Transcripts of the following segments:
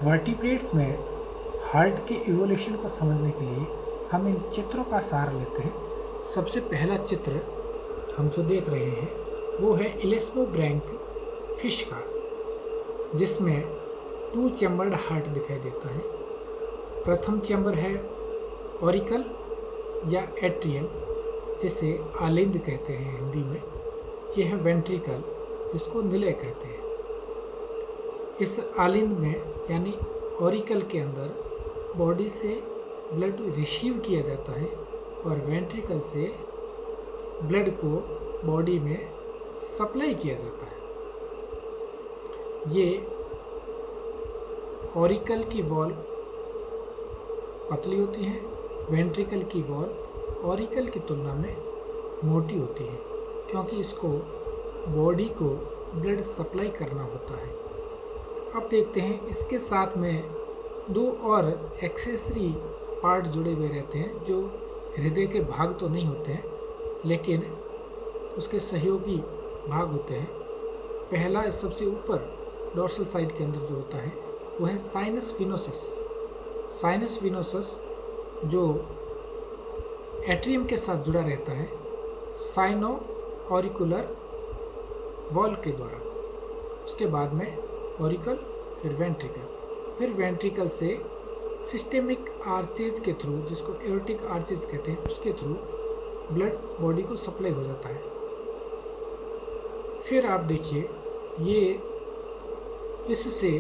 Vertebrates में heart के evolution को समझने के लिए हम इन चित्रों का सहारा लेते हैं। सबसे पहला चित्र हम जो देख रहे हैं वो है इलेस्मोब्रैंक फिश का, जिसमें 2 चैम्बर्ड हार्ट दिखाई देता है। प्रथम चैम्बर है ऑरिकल या एट्रियम, जिसे आलिंद कहते हैं हिंदी में। यह है वेंट्रिकल, जिसको निलय कहते हैं। इस आलिंद में यानी ऑरिकल के अंदर बॉडी से ब्लड रिसीव किया जाता है और वेंट्रिकल से ब्लड को बॉडी में सप्लाई किया जाता है। ये ऑरिकल की वॉल पतली होती है, वेंट्रिकल की वॉल ऑरिकल की तुलना में मोटी होती है, क्योंकि इसको बॉडी को ब्लड सप्लाई करना होता है। अब देखते हैं इसके साथ में 2 और एक्सेसरी पार्ट जुड़े हुए रहते हैं, जो हृदय के भाग तो नहीं होते हैं लेकिन उसके सहयोगी भाग होते हैं। पहला इस सबसे ऊपर डोर्सल साइड के अंदर जो होता है वो है साइनस विनोसस। साइनस विनोसस जो एट्रियम के साथ जुड़ा रहता है साइनो ऑरिकुलर वॉल के द्वारा। उसके बाद में ऑरिकल, फिर वेंट्रिकल, फिर वेंट्रिकल से सिस्टेमिक आर्चेज के थ्रू, जिसको एओर्टिक आर्चेज कहते हैं, उसके थ्रू ब्लड बॉडी को सप्लाई हो जाता है। फिर आप देखिए ये इससे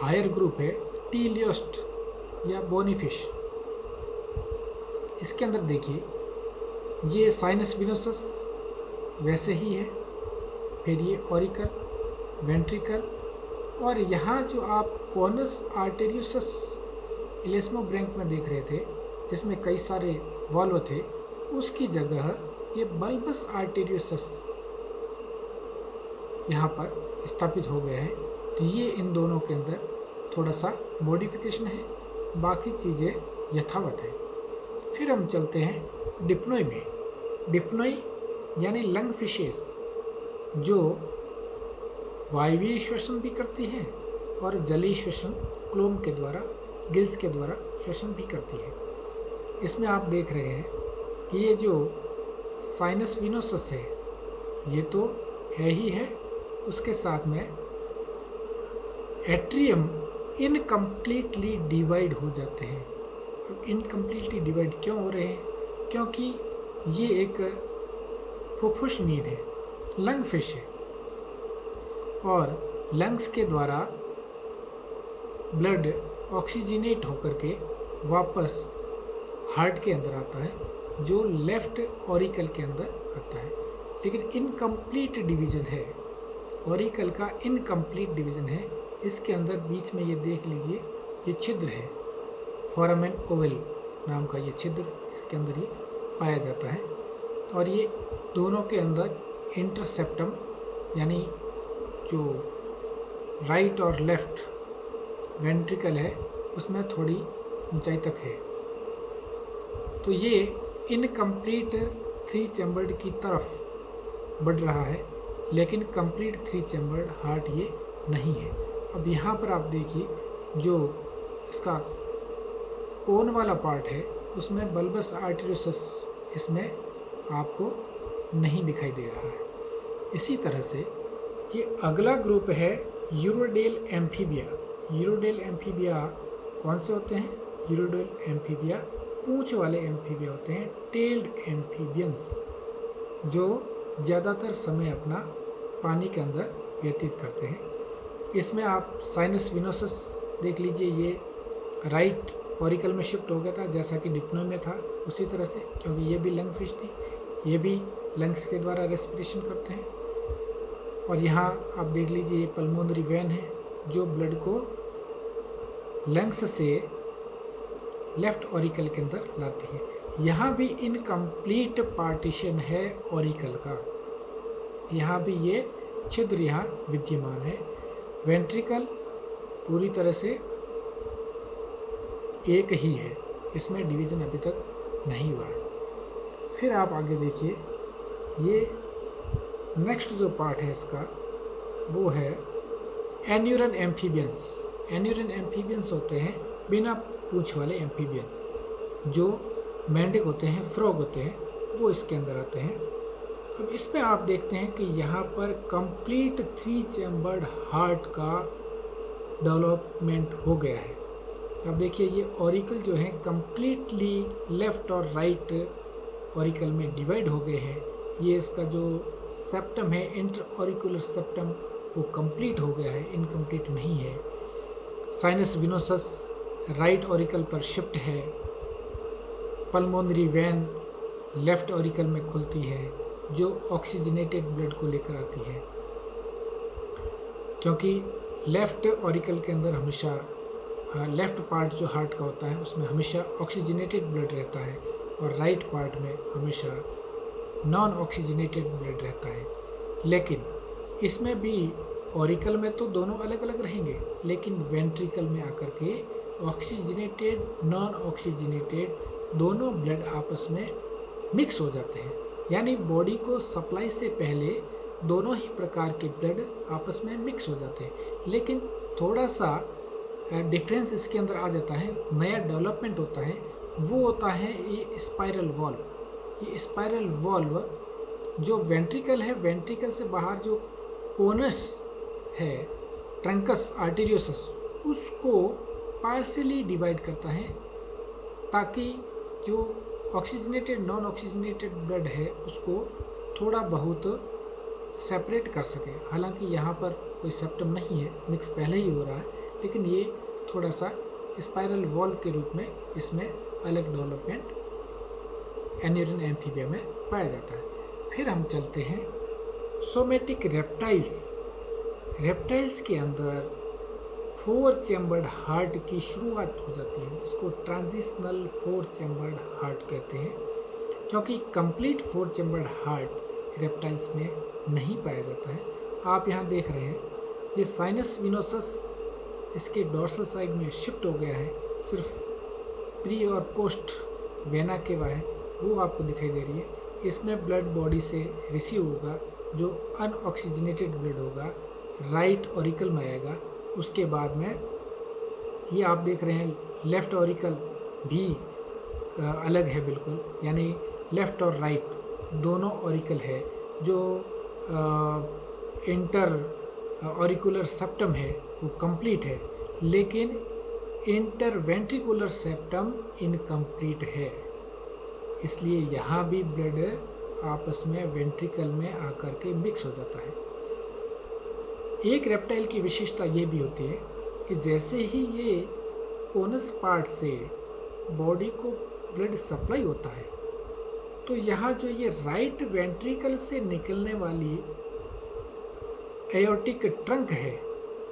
हायर ग्रुप है टीलियोस्ट या बोनीफिश। इसके अंदर देखिए ये साइनस विनोसस वैसे ही है, फिर ये ऑरिकल, वेंट्रिकल, और यहाँ जो आप कॉनस आर्टेरियोसस इलेस्मोब्रैंक में देख रहे थे, जिसमें कई सारे वाल्व थे, उसकी जगह ये बल्बस आर्टेरियोसस यहाँ पर स्थापित हो गया है। तो ये इन दोनों के अंदर थोड़ा सा मॉडिफिकेशन है, बाकी चीज़ें यथावत है। फिर हम चलते हैं डिप्नोई में। डिप्नोई यानी लंग फिशेस जो वायवीय श्वसन भी करती हैं और जलीय श्वसन क्लोम के द्वारा, गिल्स के द्वारा श्वसन भी करती है। इसमें आप देख रहे हैं कि ये जो साइनस विनोसस है ये तो है ही है, उसके साथ में एट्रियम इनकम्प्लीटली डिवाइड हो जाते हैं। अब इनकम्प्लीटली डिवाइड क्यों हो रहे हैं? क्योंकि ये एक फुफ्फुस मीन है, लंग फिश है, और लंग्स के द्वारा ब्लड ऑक्सीजनेट होकर के वापस हार्ट के अंदर आता है, जो लेफ्ट ऑरिकल के अंदर आता है। लेकिन इनकम्प्लीट डिवीज़न है, ऑरिकल का इनकम्प्लीट डिवीज़न है। इसके अंदर बीच में ये देख लीजिए, ये छिद्र है, फोरामेन ओवल नाम का ये छिद्र इसके अंदर ये पाया जाता है। और ये दोनों के अंदर इंटरसेप्टम यानी जो राइट और लेफ्ट वेंट्रिकल है उसमें थोड़ी ऊंचाई तक है। तो ये इनकम्प्लीट 3 चैम्बर्ड की तरफ बढ़ रहा है, लेकिन कंप्लीट 3 चैम्बर्ड हार्ट ये नहीं है। अब यहाँ पर आप देखिए जो इसका कोन वाला पार्ट है उसमें बल्बस आर्टेरियोसस इसमें आपको नहीं दिखाई दे रहा है। इसी तरह से ये अगला ग्रुप है यूरोडेल एम्फीबिया। यूरोडेल एम्फीबिया कौन से होते हैं? यूरोडेल एम्फीबिया पूंछ वाले एम्फीबिया होते हैं, टेल्ड एम्फीबियंस, जो ज़्यादातर समय अपना पानी के अंदर व्यतीत करते हैं। इसमें आप साइनस विनोसस देख लीजिए, ये राइट ऑरिकल में शिफ्ट हो गया था जैसा कि डिप्नो में था, उसी तरह से, क्योंकि ये भी लंग फिश थी, ये भी लंग्स के द्वारा रेस्पिरेशन करते हैं। और यहाँ आप देख लीजिए ये पल्मोनरी वेन है जो ब्लड को लंग्स से लेफ्ट ऑरिकल के अंदर लाती है। यहाँ भी इनकम्प्लीट पार्टीशन है ऑरिकल का, यहाँ भी ये छिद्र यहाँ विद्यमान है। वेंट्रिकल पूरी तरह से एक ही है, इसमें डिवीज़न अभी तक नहीं हुआ है। फिर आप आगे देखिए, ये नेक्स्ट जो पार्ट है इसका वो है एन्यूरन एम्फीबियंस। एन्यूरन एम्फीबियंस होते हैं बिना पूंछ वाले एम्फीबियन, जो मेंढक होते हैं, फ्रॉग होते हैं, वो इसके अंदर आते हैं। अब इसमें आप देखते हैं कि यहाँ पर कंप्लीट 3 चैम्बर्ड हार्ट का डेवलपमेंट हो गया है। अब देखिए ये ऑरिकल जो है कंप्लीटली लेफ्ट और राइट ऑरिकल में डिवाइड हो गए हैं। ये इसका जो सेप्टम है, इंटर ऑरिकुलर सेप्टम, वो कंप्लीट हो गया है, इनकम्प्लीट नहीं है। साइनस विनोसस राइट ऑरिकल पर शिफ्ट है। पल्मोनरी वैन लेफ्ट ऑरिकल में खुलती है, जो ऑक्सीजनेटेड ब्लड को लेकर आती है, क्योंकि लेफ्ट ऑरिकल के अंदर हमेशा लेफ्ट पार्ट जो हार्ट का होता है उसमें हमेशा ऑक्सीजनेटेड ब्लड रहता है और राइट पार्ट में हमेशा नॉन ऑक्सीजनेटेड ब्लड रहता है। लेकिन इसमें भी ऑरिकल में तो दोनों अलग अलग रहेंगे, लेकिन वेंट्रिकल में आकर के ऑक्सीजनेटेड नॉन ऑक्सीजनेटेड दोनों ब्लड आपस में मिक्स हो जाते हैं। यानी बॉडी को सप्लाई से पहले दोनों ही प्रकार के ब्लड आपस में मिक्स हो जाते हैं। लेकिन थोड़ा सा डिफरेंस इसके अंदर आ जाता है, नया डेवलपमेंट होता है, वो होता है ये स्पाइरल वॉल्व। ये स्पाइरल वॉल्व जो वेंट्रिकल है, वेंट्रिकल से बाहर जो कोनस है, ट्रंकस आर्टेरियोसस, उसको पार्शियली डिवाइड करता है, ताकि जो ऑक्सीजनेटेड नॉन ऑक्सीजनेटेड ब्लड है उसको थोड़ा बहुत सेपरेट कर सके। हालांकि यहाँ पर कोई सेप्टम नहीं है, मिक्स पहले ही हो रहा है, लेकिन ये थोड़ा सा स्पाइरल वॉल्व के रूप में इसमें अलग डेवलपमेंट एन्यूरन एम्फीबिया में पाया जाता है। फिर हम चलते हैं सोमेटिक रेप्टाइल्स। रेप्टाइल्स के अंदर 4 चैम्बर्ड हार्ट की शुरुआत हो जाती है, जिसको ट्रांजिशनल 4 चैम्बर्ड हार्ट कहते हैं, क्योंकि कंप्लीट 4 चैम्बर्ड हार्ट रेप्टाइल्स में नहीं पाया जाता है। आप यहाँ देख रहे हैं ये साइनस विनोसस इसके डोर्सल साइड में शिफ्ट हो गया है, सिर्फ प्री और पोस्ट वेना के है वो आपको दिखाई दे रही है। इसमें ब्लड बॉडी से रिसीव होगा, जो अनऑक्सीजनेटेड ब्लड होगा, राइट ऑरिकल में आएगा। उसके बाद में ये आप देख रहे हैं लेफ़्ट ऑरिकल भी अलग है बिल्कुल, यानी लेफ़्ट और राइट दोनों ऑरिकल है। जो इंटर ऑरिकुलर सेप्टम है वो कंप्लीट है, लेकिन इंटरवेंट्रिकुलर सेप्टम इनकम्प्लीट है। इसलिए यहाँ भी ब्लड आपस में वेंट्रिकल में आकर के मिक्स हो जाता है। एक रेप्टाइल की विशेषता ये भी होती है कि जैसे ही ये कोनस पार्ट से बॉडी को ब्लड सप्लाई होता है, तो यहाँ जो ये राइट वेंट्रिकल से निकलने वाली एओर्टिक ट्रंक है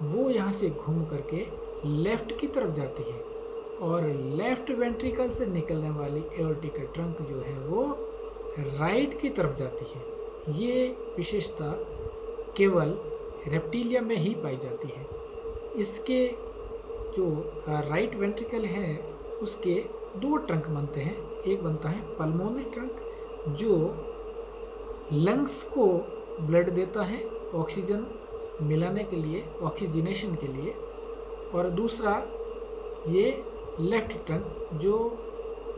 वो यहाँ से घूम करके लेफ़्ट की तरफ जाती है, और लेफ़्ट वेंट्रिकल से निकलने वाली एओर्टिक ट्रंक जो है वो राइट की तरफ जाती है। ये विशेषता केवल रेप्टिलिया में ही पाई जाती है। इसके जो राइट वेंट्रिकल है उसके 2 ट्रंक बनते हैं। एक बनता है पल्मोनरी ट्रंक जो लंग्स को ब्लड देता है ऑक्सीजन मिलाने के लिए, ऑक्सीजनेशन के लिए, और दूसरा ये लेफ्ट ट्रंक जो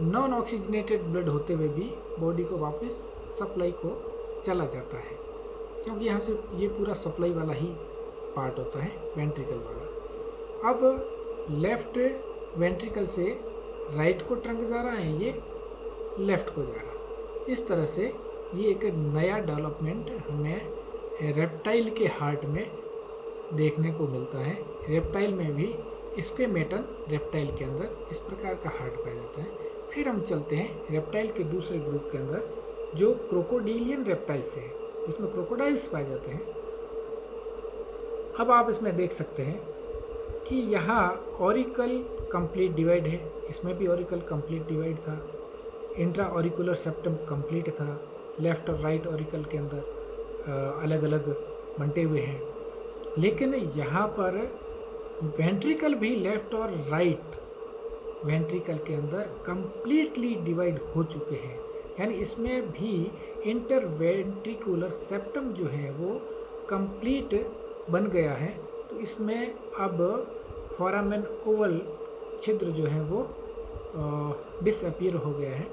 नॉन ऑक्सीजनेटेड ब्लड होते हुए भी बॉडी को वापस सप्लाई को चला जाता है, क्योंकि यहाँ से ये पूरा सप्लाई वाला ही पार्ट होता है, वेंट्रिकल वाला। अब लेफ्ट वेंट्रिकल से राइट को ट्रंक जा रहा है, ये लेफ़्ट को जा रहा है। इस तरह से ये एक नया डेवलपमेंट हमें रेप्टाइल के हार्ट में देखने को मिलता है। रेप्टाइल में भी स्क्वेमेटन रेप्टाइल के अंदर इस प्रकार का हार्ट पाया जाता है। फिर हम चलते हैं रेप्टाइल के दूसरे ग्रुप के अंदर जो क्रोकोडिलियन रेप्टाइल्स है, इसमें क्रोकोडाइल्स पाए जाते हैं। अब आप इसमें देख सकते हैं कि यहाँ ऑरिकल कंप्लीट डिवाइड है, इसमें भी ऑरिकल कंप्लीट डिवाइड था, इंट्रा ऑरिकुलर सेप्टम कंप्लीट था, लेफ़्ट और राइट ऑरिकल के अंदर अलग अलग बंटे हुए हैं। लेकिन यहाँ पर वेंट्रिकल भी लेफ़्ट और राइट वेंट्रिकल के अंदर कंप्लीटली डिवाइड हो चुके हैं, यानी इसमें भी इंटरवेंट्रिकुलर सेप्टम जो है वो कंप्लीट बन गया है। तो इसमें अब फोरामेन ओवल छिद्र जो है वो डिसअपीयर हो गया है,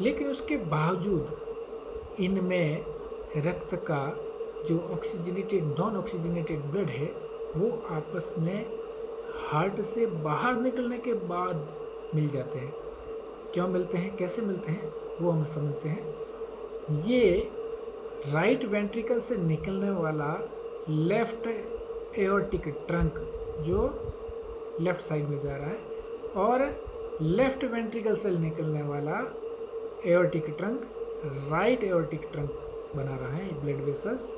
लेकिन उसके बावजूद इनमें रक्त का जो ऑक्सीजनेटेड नॉन ऑक्सीजनेटेड ब्लड है वो आपस में हार्ट से बाहर निकलने के बाद मिल जाते हैं। क्यों मिलते हैं, कैसे मिलते हैं, वो हम समझते हैं। ये राइट वेंट्रिकल से निकलने वाला लेफ्ट एओर्टिक ट्रंक जो लेफ्ट साइड में जा रहा है और लेफ्ट वेंट्रिकल से निकलने वाला aortic trunk right aortic trunk बना रहा है, ब्लड वेसल्स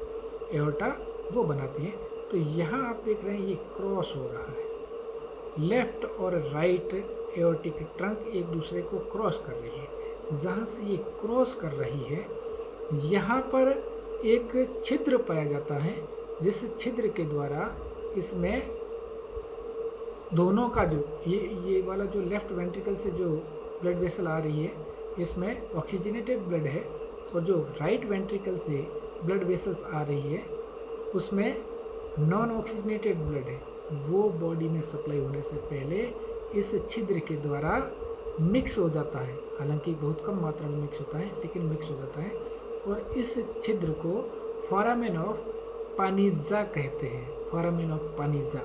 एओर्टा वो बनाती है। तो यहाँ आप देख रहे हैं ये क्रॉस हो रहा है, लेफ्ट और राइट एओर्टिक ट्रंक एक दूसरे को क्रॉस कर रही है। जहाँ से ये क्रॉस कर रही है यहाँ पर एक छिद्र पाया जाता है, जिस छिद्र के द्वारा इसमें दोनों का जो ये वाला जो लेफ्ट वेंट्रिकल से जो ब्लड वेसल आ रही है इसमें ऑक्सीजनेटेड ब्लड है, और जो राइट वेंट्रिकल से ब्लड वेसल्स आ रही है उसमें नॉन ऑक्सीजनेटेड ब्लड है। वो बॉडी में सप्लाई होने से पहले इस छिद्र के द्वारा मिक्स हो जाता है, हालांकि बहुत कम मात्रा में मिक्स होता है लेकिन मिक्स हो जाता है, और इस छिद्र को फोरामेन ऑफ पानिजा कहते हैं। फोरामेन ऑफ पानिजा,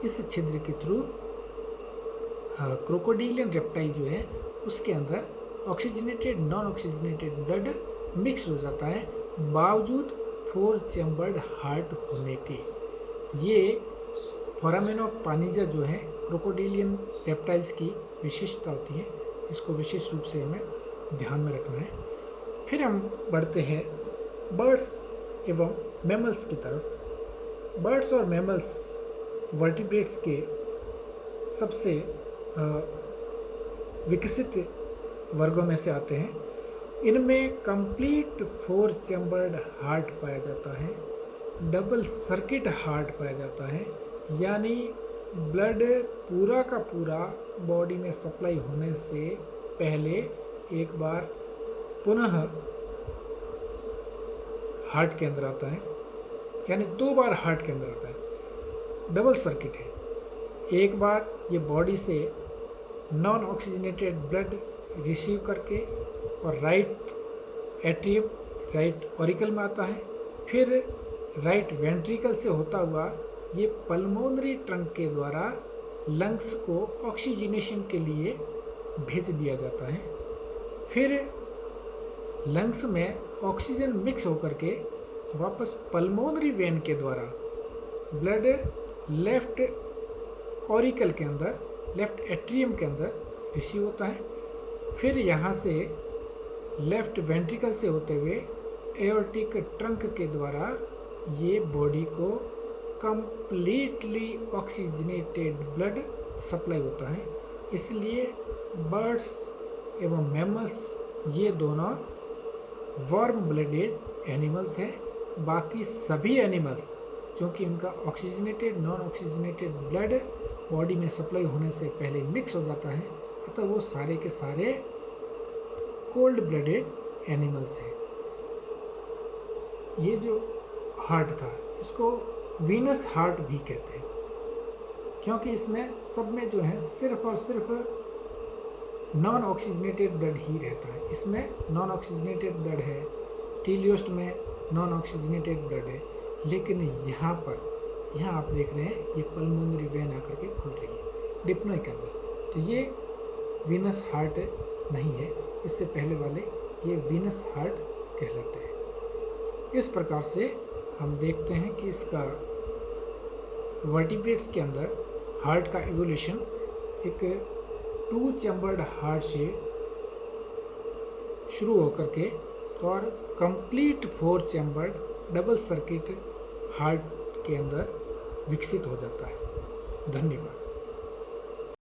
इस छिद्र के थ्रू क्रोकोडिलियन रेप्टाइल जो है उसके अंदर oxygenated non oxygenated blood mix हो जाता है, बावजूद 4 चैम्बर्ड हार्ट होने के। ये फोरामेन ऑफ पानिजा जो है क्रोकोडिलियन रेप्टाइल्स की विशेषता होती है, इसको विशेष रूप से हमें ध्यान में रखना है। फिर हम बढ़ते हैं बर्ड्स एवं मैमल्स की तरफ। बर्ड्स और मैमल्स वर्टिब्रेट्स के सबसे विकसित वर्गों में से आते हैं। इनमें कंप्लीट 4 चैम्बर्ड हार्ट पाया जाता है, डबल सर्किट हार्ट पाया जाता है, यानी ब्लड पूरा का पूरा बॉडी में सप्लाई होने से पहले एक बार पुनः हार्ट के अंदर आता है, यानी 2 बार हार्ट के अंदर आता है। डबल सर्किट है, एक बार ये बॉडी से नॉन ऑक्सीजनेटेड ब्लड रिसीव करके और राइट एट्रियम राइट ऑरिकल में आता है, फिर राइट वेंट्रिकल से होता हुआ ये पल्मोनरी ट्रंक के द्वारा लंग्स को ऑक्सीजनेशन के लिए भेज दिया जाता है। फिर लंग्स में ऑक्सीजन मिक्स होकर के वापस पल्मोनरी वेन के द्वारा ब्लड लेफ्ट ऑरिकल के अंदर, लेफ्ट एट्रियम के अंदर रिसीव होता है। फिर यहाँ से लेफ्ट वेंट्रिकल से होते हुए एओर्टिक ट्रंक के द्वारा ये बॉडी को कंप्लीटली ऑक्सीजनेटेड ब्लड सप्लाई होता है। इसलिए बर्ड्स एवं मैमल्स ये दोनों वार्म ब्लडेड एनिमल्स हैं। बाकी सभी एनिमल्स क्योंकि उनका oxygenated non oxygenated blood body में सप्लाई होने से पहले मिक्स हो जाता है, अतः वो सारे के सारे कोल्ड ब्लडेड एनिमल्स हैं। ये जो हार्ट था इसको वीनस हार्ट भी कहते हैं, क्योंकि इसमें सब में जो है सिर्फ और सिर्फ नॉन ऑक्सीजनेटेड ब्लड ही रहता है। इसमें नॉन ऑक्सीजनेटेड ब्लड है, टीलियोस्ट में नॉन ऑक्सीजनेटेड ब्लड है, लेकिन यहाँ आप देख रहे हैं ये पल्मोनरी वेन आकर के खुल रही है डिप्नोई के अंदर, तो ये वीनस हार्ट नहीं है। इससे पहले वाले ये वीनस हार्ट कहलाते हैं। इस प्रकार से हम देखते हैं कि इसका वर्टिब्रेट्स के अंदर हार्ट का एवोल्यूशन एक 2 चैम्बर्ड हार्ट से शुरू होकर के और complete 4 chambered double circuit heart के अंदर विकसित हो जाता है। धन्यवाद।